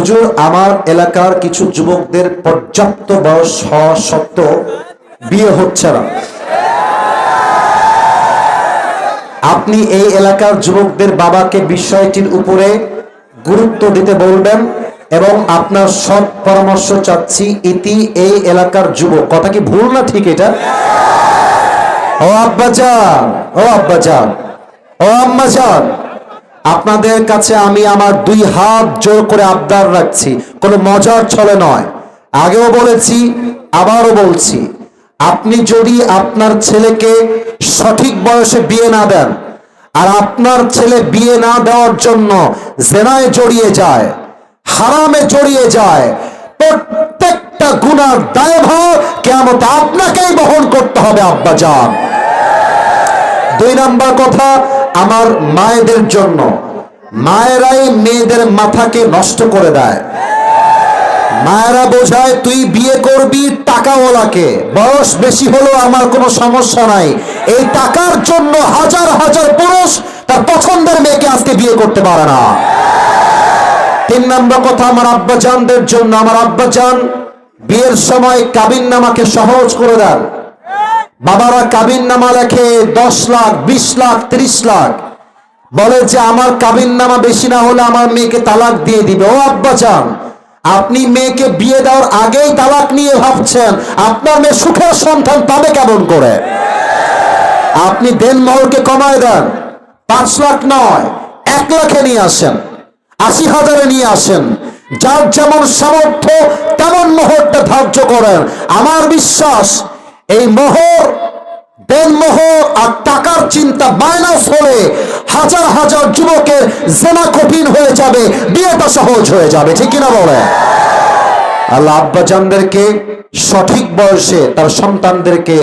হুজুর, আমার এলাকার কিছু যুবকদের পর্যাপ্ত বয়স হওয়া সত্ত্বেও বিয়ে হচ্ছে না। আপনি এই এলাকার যুবকদের বাবাকে বিষয়টির উপরে গুরুত্ব দিতে বলবেন এবং আপনার সৎ পরামর্শ চাচ্ছি। ইতি এই এলাকার যুবক, কথা কি ভুল না ঠিক এটা? ও আব্বাজান, ও আব্বাজান, ও আম্মাজান, আপনাদের কাছে আমি আমার দুই হাত জোর করে আবদার রাখছি, কোনো মজার ছলে নয়। আগেও বলেছি, আবারও বলছি, আপনি যদি আপনার ছেলেকে সঠিক বয়সে বিয়ে না দেন আর আপনার ছেলে বিয়ে না দেওয়ার জন্য জেনায় জড়িয়ে যায়, হারামে জড়িয়ে যায়, প্রত্যেকটা গুনার দায়ভার কিয়ামতে আপনাকেই বহন করতে হবে আব্বাজান। দুই নাম্বার কথা, আমার মায়েদের জন্য, মায়েরাই মেয়েদের মাথাকে নষ্ট করে দেয়। মায়েরা বোঝায় তুই বিয়ে করবি টাকাওয়ালাকে, বয়স বেশি হলেও আমার কোনো সমস্যা নাই। এই টাকার জন্য হাজার হাজার পুরুষ তার পছন্দের মেয়েকে আজকে বিয়ে করতে পারে না। তিন নম্বর কথা, আমার আব্বাজানদের জন্য, আমার আব্বাজান বিয়ের সময় কাবিননামাকে সহজ করে দেন। বাবারা কাবিননামা লেখে 10 লাখ, 20 লাখ, 30 লাখ, বলে যে আমার কাবিননামা বেশি না হলে আমার মেয়েকে তালাক দিয়ে দিবে। ও আব্বাজান, আপনি মেয়েকে বিয়ে দেওয়ার আগেই তালাক নিয়ে ভাবছেন, আপনার মেয়ে সুখের সন্তান পাবে কেমন করে? আপনি দেনমহরকে কমায় দেন, 5 লাখ নয় 1 লাখে নিয়ে আসেন, 80,000-এ নিয়ে আসেন। যার যেমন সামর্থ্য তেমন মোহরটা ধার্য করেন। আমার বিশ্বাস এই মোহর, দেনমোহর আর টাকার চিন্তা মাইনাস হলে হাজার হাজার যুবকের জেনা কঠিন হয়ে যাবে, বিয়েটা সহজ হয়ে যাবে। ঠিক কিনা বলে? আল্লাহ আব্বাজানদেরকে সঠিক বয়সে তার সন্তানদেরকে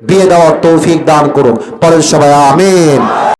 বিয়ে দেওয়ার তৌফিক দান করুক। পরের সবাই আমিন।